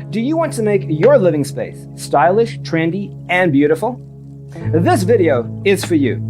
Do you want to make your living space stylish, trendy, and beautiful? This video is for you.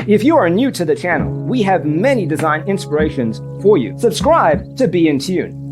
If you are new to the channel, we have many design inspirations for you. Subscribe to be in tune.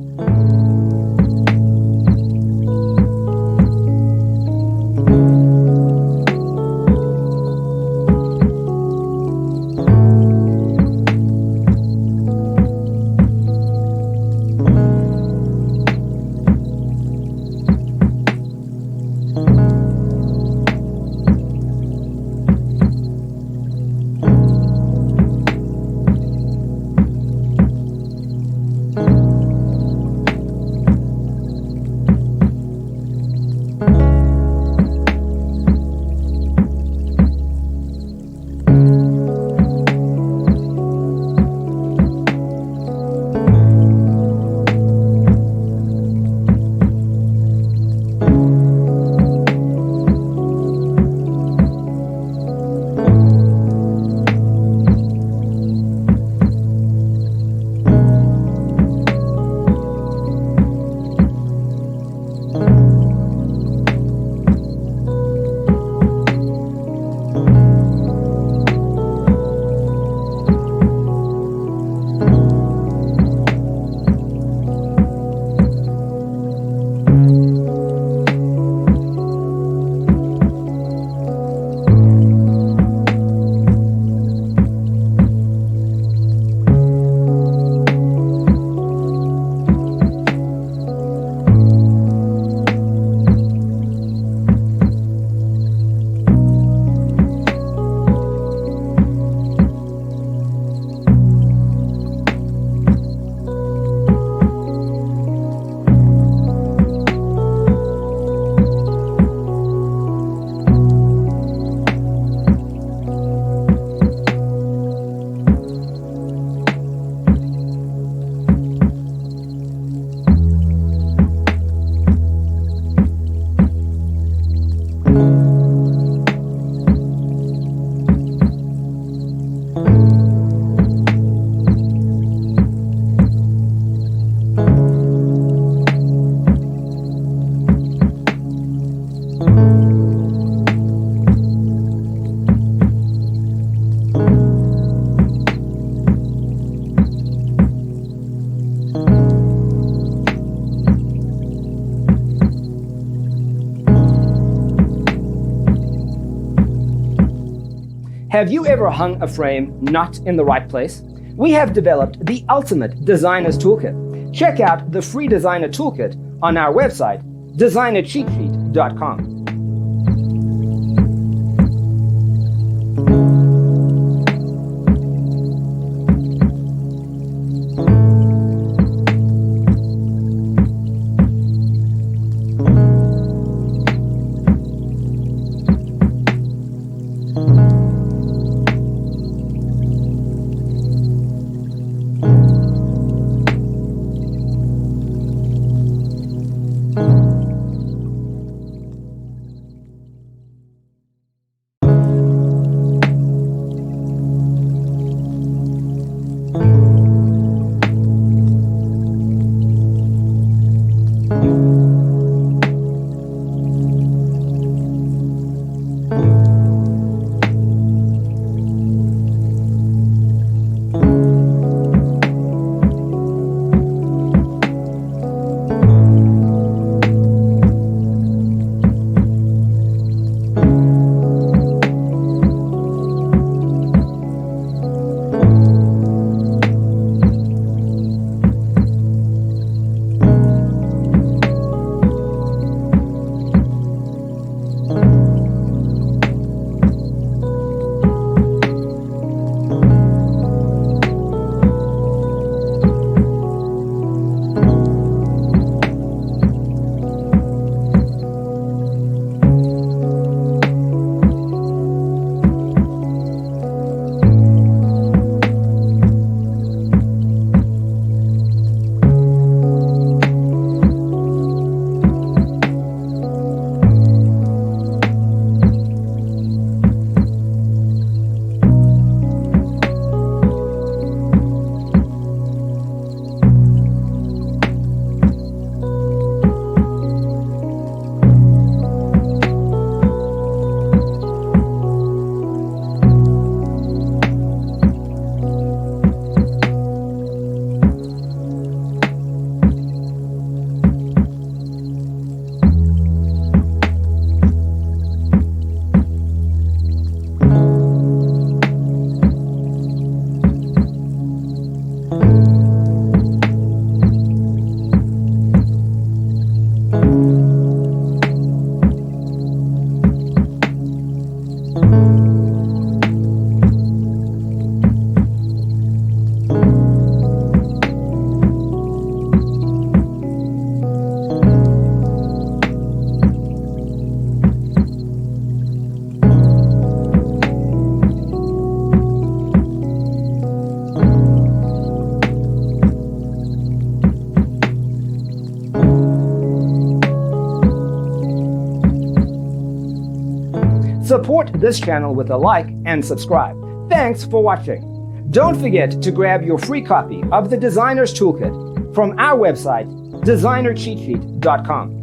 Have you ever hung a frame not in the right place? We have developed the ultimate designer's toolkit. Check out the free designer toolkit on our website, designercheatsheet.com. Support this channel with a like and subscribe. Thanks for watching. Don't forget to grab your free copy of the Designer's Toolkit from our website, designercheatsheet.com.